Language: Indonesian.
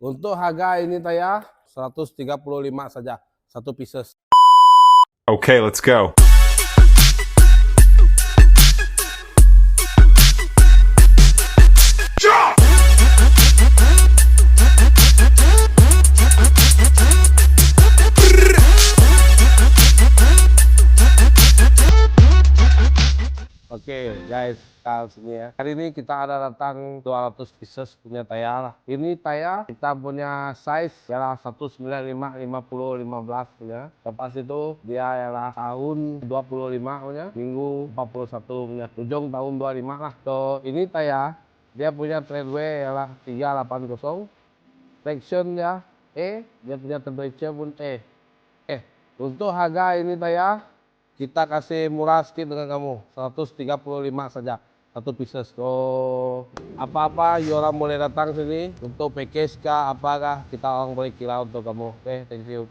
Untuk harga ini Taya 135 saja satu pieces. Okay, let's go. Oke guys, kita sini ya. Hari ini kita ada datang 200 pieces punya Taya lah. Ini Taya kita punya size ialah 195 50 15 punya. Lepas itu dia ialah tahun 25 punya, minggu 41 punya. Ujung tahun 25 lah. So ini Taya dia punya treadway ialah 380. Traction ya dia punya temperature pun untuk harga ini Taya kita kasih murah sedikit dengan kamu 135 saja satu pieces. So apa-apa orang boleh datang sini untuk package kah apakah kita orang boleh kira untuk kamu. Oke, thank you.